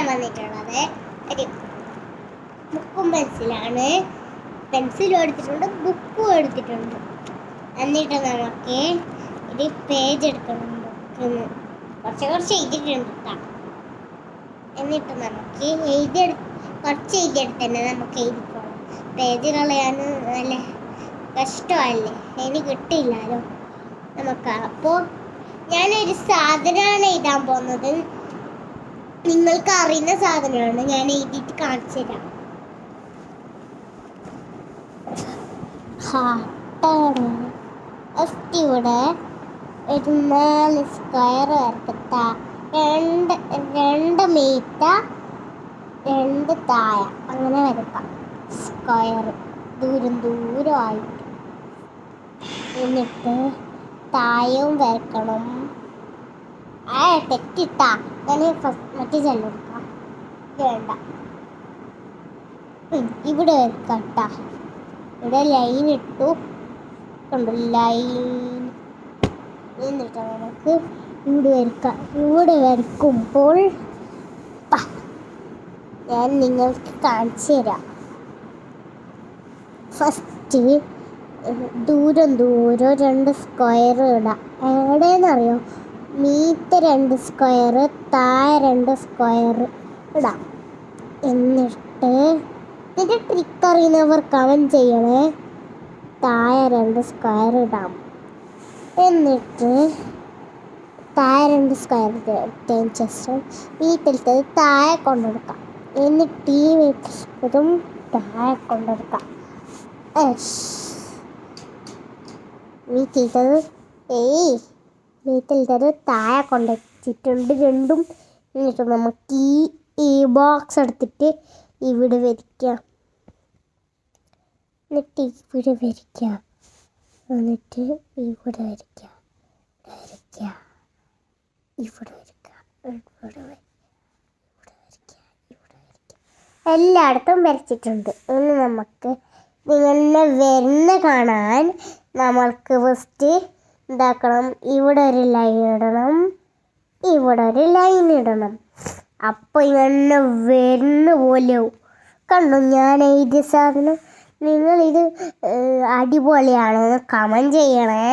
വന്നിട്ടുള്ളത് ഒരു ബുക്കും പെൻസിലാണ്. പെൻസിലും എടുത്തിട്ടുണ്ട്, ബുക്കും എടുത്തിട്ടുണ്ട്. എന്നിട്ട് നമുക്ക് ഒരു പേജ് എടുക്കണം. ബുക്കിന് കുറച്ച് എഴുതിയിട്ടുണ്ട്. എന്നിട്ട് നമുക്ക് കുറച്ച് എഴുതിയെടുത്ത് തന്നെ നമുക്ക് എഴുതിക്കോളാം. പേജ് കളയാൻ നല്ല കഷ്ടമല്ലേ, എനിക്ക് കിട്ടിയില്ലല്ലോ നമുക്ക്. അപ്പോൾ ഞാനൊരു സാധനമാണ് എഴുതാൻ പോകുന്നത്. നിങ്ങൾക്ക് അറിയുന്ന സാധനമാണ്, ഞാൻ എഴുതിയിട്ട് കാണിച്ചു തരാം. ഇവിടെ ഒരു 4 സ്ക്വയർ വരക്കത്ത, 2 മീറ്റ, 2 താഴ, അങ്ങനെ വരക്കാം. സ്ക്വയർ ദൂരമായിട്ട്. എന്നിട്ട് താഴവും വരക്കണം. തെറ്റിട്ടാ, ഞാൻ മറ്റേ ചെല്ലം എടുക്കാം. വേണ്ട, ഇവിടെ വരക്കട്ടാ. ഇവിടെ ലൈൻ ഇട്ടു, കണ്ടു ലൈൻ. എന്നിട്ട് നമുക്ക് ഇവിടെ വരക്കാം. ഇവിടെ വരക്കുമ്പോൾ ഞാൻ നിങ്ങൾക്ക് കാണിച്ചു തരാം. ഫസ്റ്റ് ദൂരം 2 സ്ക്വയർ ഇടാം. എവിടെയെന്നറിയോ? മീറ്റ് 2 സ്ക്വയർ, താഴെ 2 സ്ക്വയർ ഇടാം. എന്നിട്ട് ഇതിൻ്റെ ട്രിക്ക് അറിയുന്നവർ കമൻറ്റ് ചെയ്യണേ. താഴെ 2 സ്ക്വയർ ഇടാം. എന്നിട്ട് താഴെ 2 സ്ക്വയർ ഇട്ടതിന് ശേഷം വീട്ടിലത്തത് താഴെ കൊണ്ടെടുക്കാം. എന്നിട്ട് ഈ വീട്ടിലത്തതും താഴെ കൊണ്ടെടുക്കാം. വീട്ടിലത്തത് താഴെ കൊണ്ടുവച്ചിട്ടുണ്ട് രണ്ടും. എന്നിട്ട് നമുക്ക് ഈ ബോക്സ് എടുത്തിട്ട് ഇവിടെ വരയ്ക്കാം. എന്നിട്ട് ഇവിടെ വരയ്ക്കാം. എന്നിട്ട് ഇവിടെ വരയ്ക്കാം, ഇവിടെ വരയ്ക്കാം, എല്ലായിടത്തും വരച്ചിട്ടുണ്ട്. ഇനി നമുക്ക് നിങ്ങളെ വരുന്ന കാണാൻ നമ്മൾക്ക് ഫസ്റ്റ് എന്താക്കണം? ഇവിടെ ഒരു ലൈൻ ഇടണം, ഇവിടെ ഒരു ലൈൻ ഇടണം. അപ്പോൾ ഇങ്ങനെ വരുന്ന പോലെയാവും. കണ്ടു ഞാൻ എഴുതിയ സാധനം? നിങ്ങളിത് അടിപൊളിയാണോ എന്ന് കമൻറ്റ് ചെയ്യണേ.